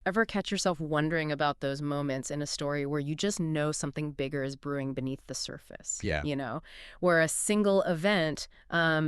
Ever catch yourself wondering about those moments in a story where you just know something bigger is brewing beneath the surface? Yeah. Where a single event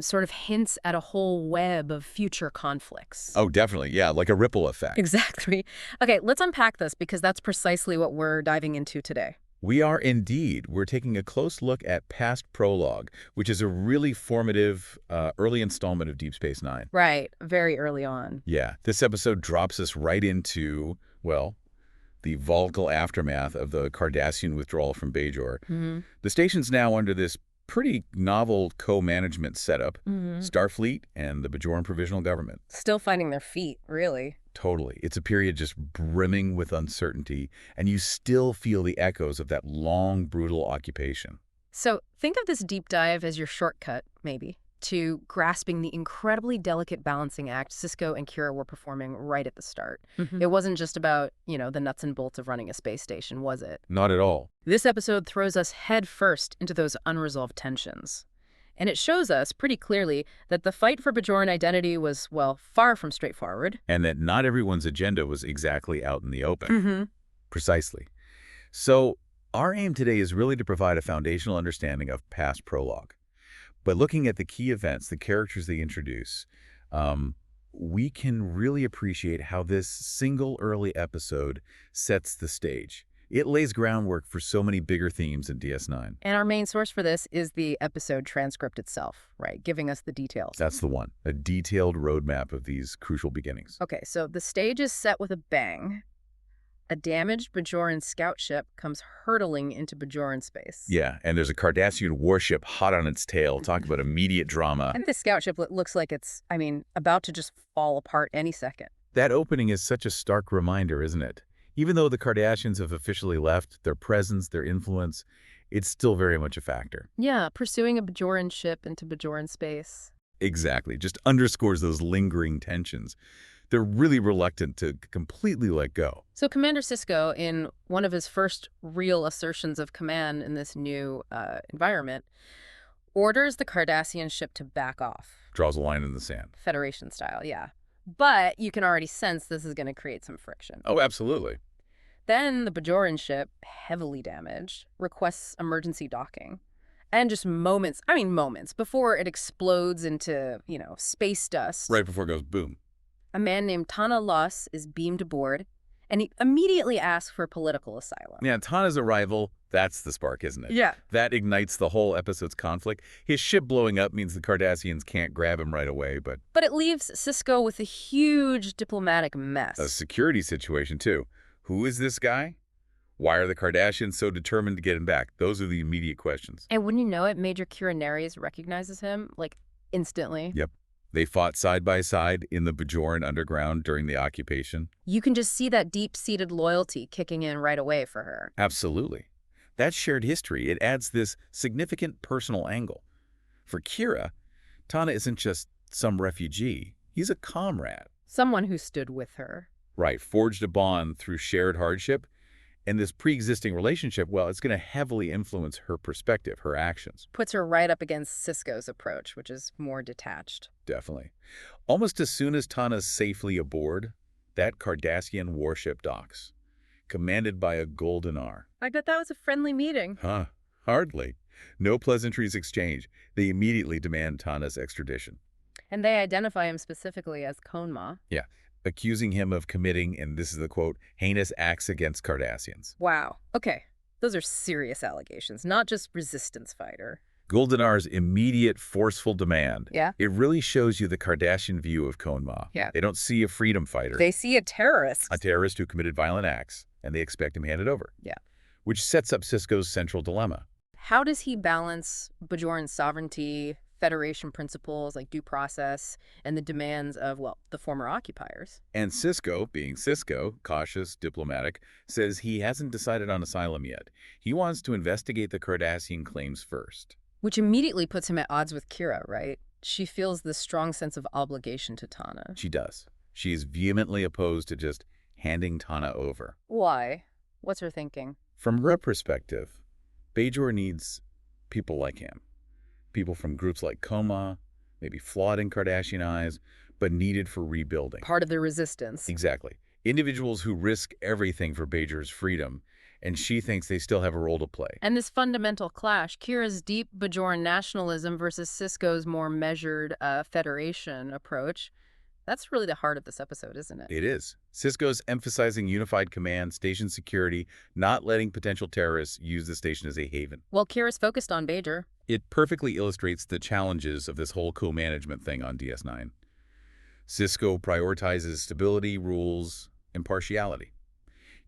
sort of hints at a whole web of future conflicts. Oh, definitely. Yeah, like a ripple effect. Exactly. Okay, let's unpack this because that's precisely what we're diving into today. We are indeed. We're taking a close look at PastPrologue, which is a really formative early installment of Deep Space Nine. Right, very early on. Yeah, this episode drops us right into, well, the volatile aftermath of the Cardassian withdrawal from Bajor. Hmm. The station's now under this pretty novel co-management setup, Hmm. Starfleet and the Bajoran Provisional Government. Still finding their feet, really. Totally. It's a period just brimming with uncertainty, and you still feel the echoes of that long, brutal occupation. So think of this deep dive as your shortcut, maybe, to grasping the incredibly delicate balancing act Sisko and Kira were performing right at the start. It wasn't just about, the nuts and bolts of running a space station, was it? Not at all. This episode throws us head first into those unresolved tensions. And it shows us pretty clearly that the fight for Bajoran identity was, well, far from straightforward. And that not everyone's agenda was exactly out in the open. Mm-hmm. Precisely. So our aim today is really to provide a foundational understanding of PastPrologue. By looking at the key events, the characters they introduce, we can really appreciate how this single early episode sets the stage. It lays groundwork for so many bigger themes in DS9. And our main source for this is the episode transcript itself, right, giving us the details. That's the one, a detailed roadmap of these crucial beginnings. Okay, so the stage is set with a bang. A damaged Bajoran scout ship comes hurtling into Bajoran space. Yeah, and there's a Cardassian warship hot on its tail. Talk about immediate drama. And this scout ship looks like it's, about to just fall apart any second. That opening is such a stark reminder, isn't it? Even though the Cardassians have officially left, their presence, their influence, it's still very much a factor. Yeah, pursuing a Bajoran ship into Bajoran space. Exactly. Just underscores those lingering tensions. They're really reluctant to completely let go. So Commander Sisko, in one of his first real assertions of command in this new environment, orders the Cardassian ship to back off. Draws a line in the sand. Federation style, yeah. But you can already sense this is going to create some friction. Oh, absolutely. Then the Bajoran ship, heavily damaged, requests emergency docking. And just moments before it explodes into, space dust. Right before it goes boom. A man named Tana Loss is beamed aboard, and he immediately asks for political asylum. Yeah, Tana's arrival, that's the spark, isn't it? Yeah. That ignites the whole episode's conflict. His ship blowing up means the Cardassians can't grab him right away, but But it leaves Sisko with a huge diplomatic mess. a security situation, too. Who is this guy? Why are the Cardassians so determined to get him back? Those are the immediate questions. And wouldn't you know it, Major Kira Nerys recognizes him, instantly. Yep. They fought side by side in the Bajoran underground during the occupation. You can just see that deep-seated loyalty kicking in right away for her. Absolutely. That shared history, it adds this significant personal angle. For Kira, Tana isn't just some refugee. He's a comrade. Someone who stood with her. Right, forged a bond through shared hardship. And this pre-existing relationship, well, it's going to heavily influence her perspective, her actions. Puts her right up against Sisko's approach, which is more detached. Definitely. Almost as soon as Tana's safely aboard, that Cardassian warship docks, commanded by a Goldenar. I bet that was a friendly meeting. Huh, hardly. No pleasantries exchanged. They immediately demand Tana's extradition. And they identify him specifically as Konma. Yeah, accusing him of committing, and this is the quote, heinous acts against Cardassians. Wow. Okay. Those are serious allegations, not just resistance fighter. Goldenar's immediate, forceful demand. Yeah? It really shows you the Cardassian view of Konma. Yeah. They don't see a freedom fighter. They see a terrorist. A terrorist who committed violent acts, and they expect him handed over. Yeah. Which sets up Sisko's central dilemma. How does he balance Bajoran sovereignty, Federation principles like due process, and the demands of, the former occupiers? And Sisko, being Sisko, cautious, diplomatic, says he hasn't decided on asylum yet. He wants to investigate the Cardassian claims first. Which immediately puts him at odds with Kira, right? She feels this strong sense of obligation to Tana. She does. She is vehemently opposed to just handing Tana over. Why? What's her thinking? From her perspective, Bajor needs people like him. People from groups like Coma, maybe flawed in Cardassian eyes, but needed for rebuilding. Part of the resistance. Exactly. Individuals who risk everything for Bajor's freedom, and she thinks they still have a role to play. And this fundamental clash, Kira's deep Bajoran nationalism versus Sisko's more measured Federation approach, that's really the heart of this episode, isn't it? It is. Sisko's emphasizing unified command, station security, not letting potential terrorists use the station as a haven. Well, Kira's focused on Bajor. It perfectly illustrates the challenges of this whole co-management thing on DS9. Sisko prioritizes stability, rules, impartiality.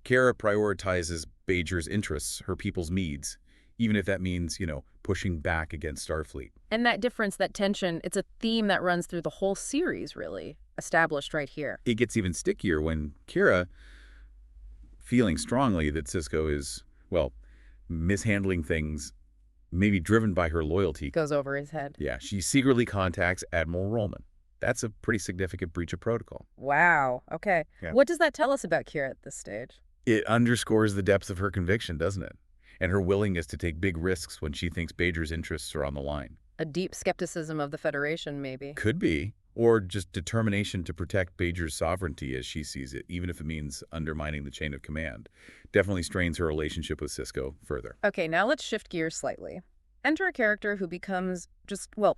Kira prioritizes Bajor's interests, her people's needs, even if that means, pushing back against Starfleet. And that difference, that tension, it's a theme that runs through the whole series, really, established right here. It gets even stickier when Kira, feeling strongly that Sisko is, mishandling things, maybe driven by her loyalty, Goes over his head. Yeah, she secretly contacts Admiral Rollman. That's a pretty significant breach of protocol. Wow. Okay. Yeah. What does that tell us about Kira at this stage? It underscores the depths of her conviction, doesn't it? And her willingness to take big risks when she thinks Bajor's interests are on the line. A deep skepticism of the Federation, maybe. Could be. Or just determination to protect Bajor's sovereignty as she sees it, even if it means undermining the chain of command. Definitely strains her relationship with Sisko further. Okay, now let's shift gears slightly. Enter a character who becomes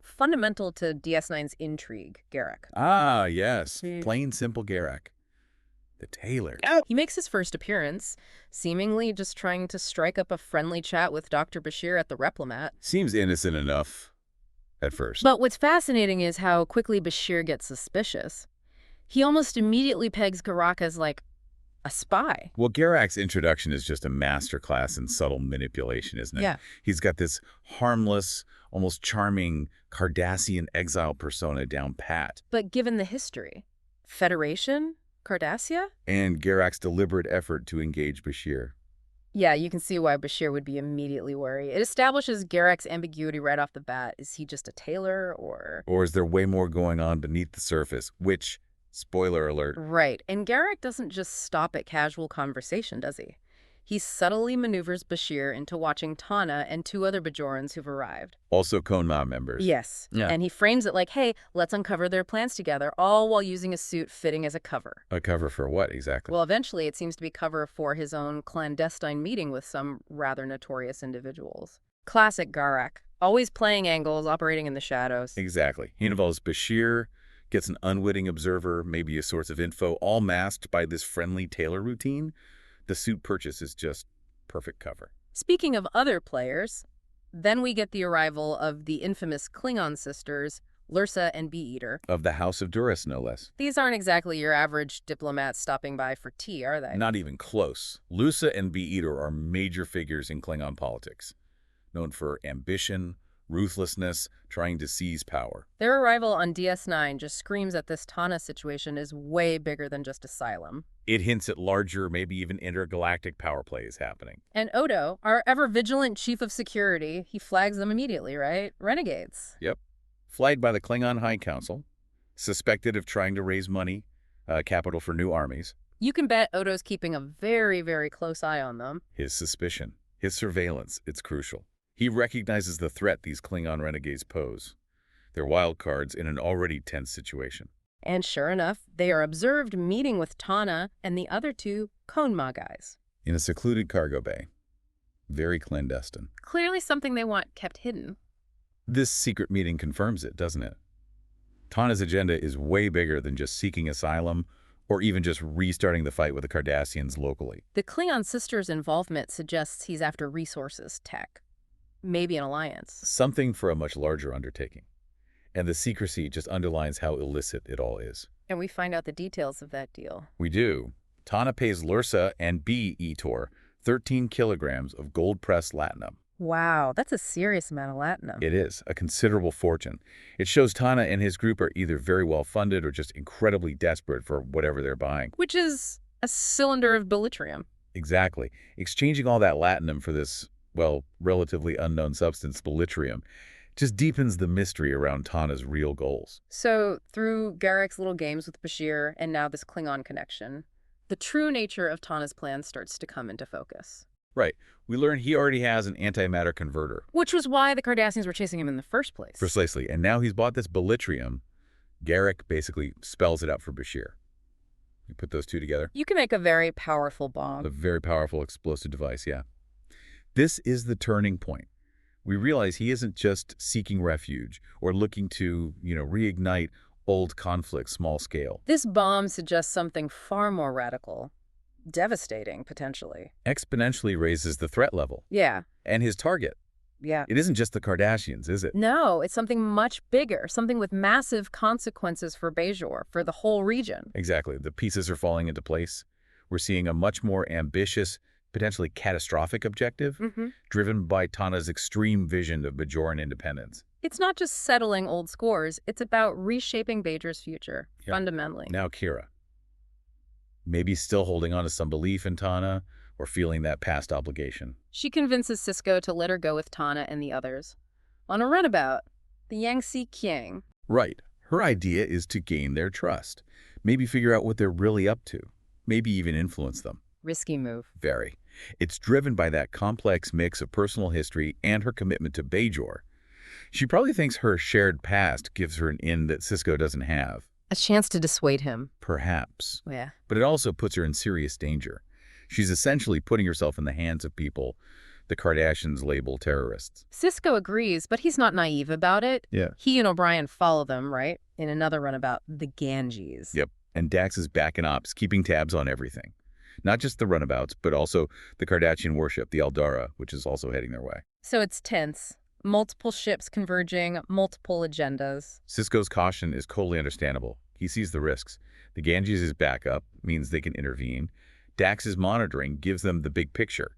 fundamental to DS9's intrigue, Garak. Ah, yes. Plain simple Garak. The tailor. He makes his first appearance, seemingly just trying to strike up a friendly chat with Dr. Bashir at the Replomat. Seems innocent enough at first. But what's fascinating is how quickly Bashir gets suspicious. He almost immediately pegs Garak as, a spy. Well, Garak's introduction is just a masterclass in subtle manipulation, isn't it? Yeah. He's got this harmless, almost charming Cardassian exile persona down pat. But given the history, Federation? Cardassia? And Garak's deliberate effort to engage Bashir. Yeah, you can see why Bashir would be immediately worried. It establishes Garak's ambiguity right off the bat. Is he just a tailor, or... Or is there way more going on beneath the surface, which, spoiler alert... Right, and Garak doesn't just stop at casual conversation, does he? He subtly maneuvers Bashir into watching Tana and two other Bajorans who've arrived. Also Konma members. Yes. Yeah. And he frames it like, hey, let's uncover their plans together, all while using a suit fitting as a cover. A cover for what, exactly? Well, eventually it seems to be cover for his own clandestine meeting with some rather notorious individuals. Classic Garak. Always playing angles, operating in the shadows. Exactly. He involves Bashir, gets an unwitting observer, maybe a source of info, all masked by this friendly tailor routine. The suit purchase is just perfect cover. Speaking of other players, then we get the arrival of the infamous Klingon sisters, Lursa and Bee-Eater. Of the House of Duras, no less. These aren't exactly your average diplomats stopping by for tea, are they? Not even close. Lursa and Bee-Eater are major figures in Klingon politics, known for ambition, ruthlessness, trying to seize power. Their arrival on DS9 just screams at this Tana situation is way bigger than just asylum. It hints at larger, maybe even intergalactic power plays happening. And Odo, our ever-vigilant chief of security, he flags them immediately, right? Renegades. Yep. Flagged by the Klingon High Council, suspected of trying to raise money, capital for new armies. You can bet Odo's keeping a very, very close eye on them. His suspicion, his surveillance, it's crucial. He recognizes the threat these Klingon renegades pose. They're wild cards in an already tense situation. And sure enough, they are observed meeting with Tana and the other two Konma guys. In a secluded cargo bay. Very clandestine. Clearly something they want kept hidden. This secret meeting confirms it, doesn't it? Tana's agenda is way bigger than just seeking asylum or even just restarting the fight with the Cardassians locally. The Klingon sisters' involvement suggests he's after resources, tech. Maybe an alliance. Something for a much larger undertaking. And the secrecy just underlines how illicit it all is. And we find out the details of that deal. We do. Tana pays Lursa and Bee-Eater 13 kilograms of gold-pressed latinum. Wow, that's a serious amount of latinum. It is, a considerable fortune. It shows Tana and his group are either very well funded or just incredibly desperate for whatever they're buying. Which is a cylinder of bellitrium. Exactly. Exchanging all that latinum for this, relatively unknown substance, bellitrium, just deepens the mystery around Tana's real goals. So, through Garak's little games with Bashir and now this Klingon connection, the true nature of Tana's plan starts to come into focus. Right. We learn he already has an antimatter converter. Which was why the Cardassians were chasing him in the first place. Precisely. And now he's bought this bellitrium. Garak basically spells it out for Bashir. You put those two together. You can make a very powerful A bomb. very powerful explosive device, yeah. This is the turning point. We realize he isn't just seeking refuge or looking to, reignite old conflicts small scale. This bomb suggests something far more radical. Devastating, potentially. Exponentially raises the threat level. Yeah, And his target. yeah. It isn't just the Cardassians, is it? No, it's something much bigger, something with massive consequences for Bajor, for the whole region. Exactly. The pieces are falling into place. We're seeing a much more ambitious, potentially catastrophic objective, driven by Tana's extreme vision of Bajoran independence. It's not just settling old scores, it's about reshaping Bajor's future, Yeah. fundamentally. Now Kira. Maybe still holding on to some belief in Tana or feeling that past obligation. She convinces Sisko to let her go with Tana and the others. On a runabout, the Yangtze King. Right. Her idea is to gain their trust. Maybe figure out what they're really up to. Maybe even influence them. Risky move. Very. It's driven by that complex mix of personal history and her commitment to Bajor. She probably thinks her shared past gives her an in that Sisko doesn't have. A chance to dissuade him. Perhaps. Yeah. But it also puts her in serious danger. She's essentially putting herself in the hands of people the Cardassians label terrorists. Sisko agrees, but he's not naive about it. Yeah. He and O'Brien follow them, right? In another runabout, the Ganges. Yep. And Dax is back in ops, keeping tabs on everything. Not just the runabouts, but also the Cardassian warship, the Eldara, which is also heading their way. So it's tense. Multiple ships converging, multiple agendas. Sisko's caution is totally understandable. He sees the risks. The Ganges' backup means they can intervene. Dax's monitoring gives them the big picture,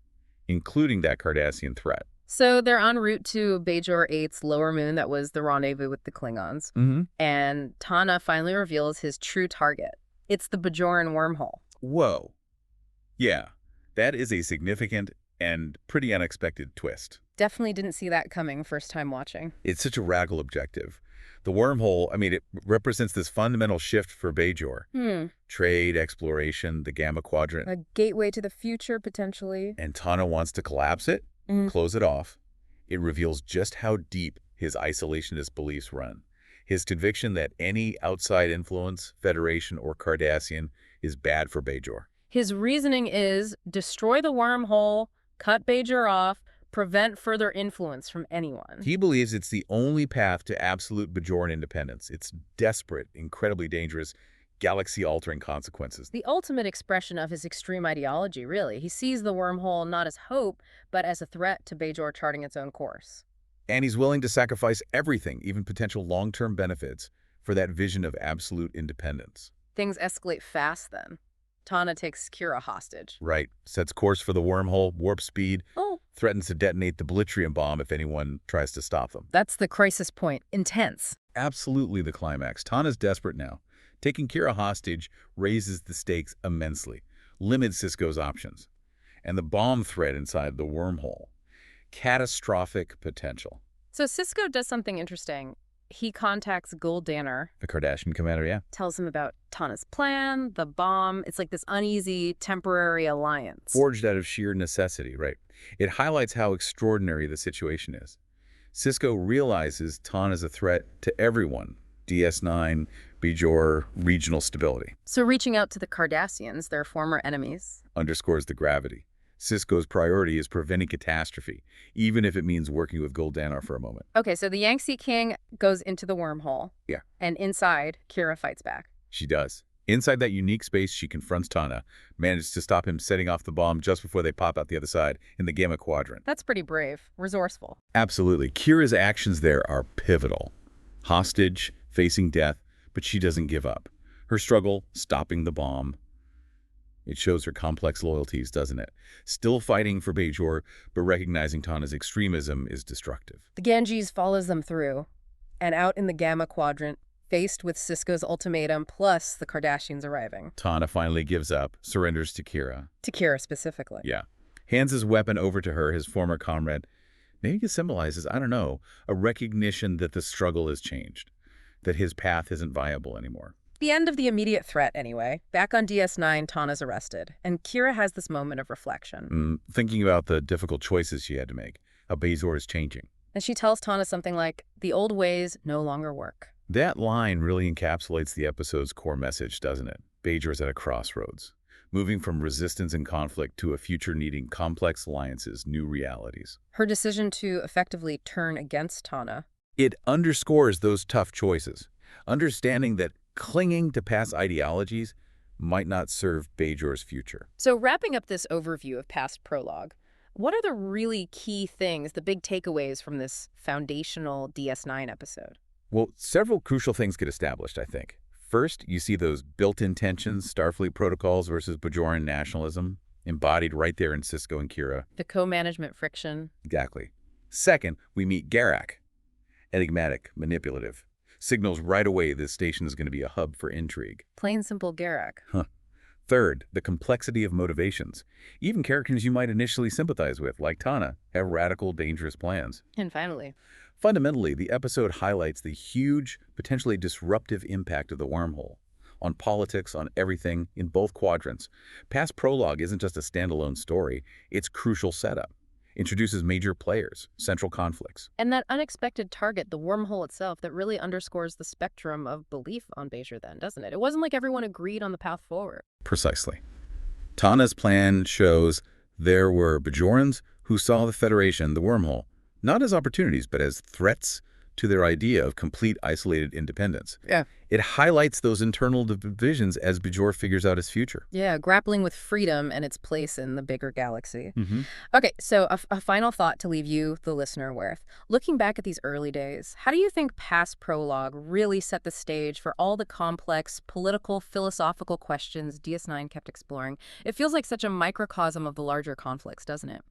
including that Cardassian threat. So they're en route to Bajor 8's lower moon that was the rendezvous with the Klingons. And Tana finally reveals his true target. It's the Bajoran wormhole. Whoa. Yeah, that is a significant and pretty unexpected twist. Definitely didn't see that coming first time watching. It's such a radical objective. The wormhole, it represents this fundamental shift for Bajor. Trade, exploration, the Gamma Quadrant. A gateway to the future, potentially. And Tana wants to collapse it, close it off. It reveals just how deep his isolationist beliefs run. His conviction that any outside influence, Federation or Cardassian, is bad for Bajor. His reasoning is destroy the wormhole, cut Bajor off, prevent further influence from anyone. He believes it's the only path to absolute Bajoran independence. It's desperate, incredibly dangerous, galaxy-altering consequences. The ultimate expression of his extreme ideology, really. He sees the wormhole not as hope, but as a threat to Bajor charting its own course. And he's willing to sacrifice everything, even potential long-term benefits, for that vision of absolute independence. Things escalate fast then. Tana takes Kira hostage. Right. Sets course for the wormhole, warp speed, Oh, threatens to detonate the Bellitrium bomb if anyone tries to stop them. that's the crisis point. Intense. Absolutely the climax. Tana's desperate now. Taking Kira hostage raises the stakes immensely, limits Sisko's options. And the bomb threat inside the wormhole. Catastrophic potential. So Sisko does something interesting. He contacts Gul Danner, The Cardassian commander, yeah. tells him about Tana's plan, the bomb. It's like this uneasy, temporary alliance. Forged out of sheer necessity, right? It highlights how extraordinary the situation is. Sisko realizes Tana's a threat to everyone. DS9, Bajor, regional stability. So reaching out to the Cardassians, their former enemies. Underscores the gravity. Sisko's priority is preventing catastrophe, even if it means working with Gul Danner for a moment. Okay, so the Yangtze King goes into the wormhole. Yeah. And inside, Kira fights back. She does. Inside that unique space, she confronts Tana, manages to stop him setting off the bomb just before they pop out the other side in the Gamma Quadrant. That's pretty brave. Resourceful. Absolutely. Kira's actions there are pivotal. Hostage, facing death, but she doesn't give up. Her struggle, stopping the bomb. It shows her complex loyalties, doesn't it? Still fighting for Bajor, but recognizing Tana's extremism is destructive. The Ganges follows them through. And out in the Gamma Quadrant, faced with Sisko's ultimatum plus the Cardassians arriving. Tana finally gives up, surrenders to Kira. To Kira specifically. Yeah. Hands his weapon over to her, his former comrade. Maybe it symbolizes, I don't know, a recognition that the struggle has changed, that his path isn't viable anymore. The end of the immediate threat, anyway. Back on DS9, Tana's arrested, and Kira has this moment of reflection. Thinking about the difficult choices she had to make, how Bajor is changing. And she tells Tana something like, the old ways no longer work. That line really encapsulates the episode's core message, doesn't it? Bajor's at a crossroads, moving from resistance and conflict to a future needing complex alliances, new realities. Her decision to effectively turn against Tana. It underscores those tough choices, understanding that clinging to past ideologies might not serve Bajor's future. So wrapping up this overview of PastPrologue, what are the really key things, the big takeaways from this foundational DS9 episode? Well, several crucial things get established, I think. First, you see those built-in tensions, Starfleet protocols versus Bajoran nationalism, embodied right there in Sisko and Kira. The co-management friction. Exactly. Second, we meet Garak. Enigmatic, manipulative. Signals right away this station is going to be a hub for intrigue. Plain simple Garak. Third, the complexity of motivations. Even characters you might initially sympathize with, like Tana, have radical, dangerous plans. And finally, fundamentally, the episode highlights the huge, potentially disruptive impact of the wormhole on politics, on everything, in both quadrants. PastPrologue isn't just a standalone story, it's crucial setup. Introduces major players, central conflicts. And that unexpected target, the wormhole itself, that really underscores the spectrum of belief on Bajor then, doesn't it? It wasn't like everyone agreed on the path forward. Precisely. Tana's plan shows there were Bajorans who saw the Federation, the wormhole, not as opportunities, but as threats to their idea of complete isolated independence. Yeah. It highlights those internal divisions as Bajor figures out his future. Yeah, grappling with freedom and its place in the bigger galaxy. Mm-hmm. Okay, so a final thought to leave you, the listener, with. Looking back at these early days, how do you think PastPrologue really set the stage for all the complex political, philosophical questions DS9 kept exploring? It feels like such a microcosm of the larger conflicts, doesn't it?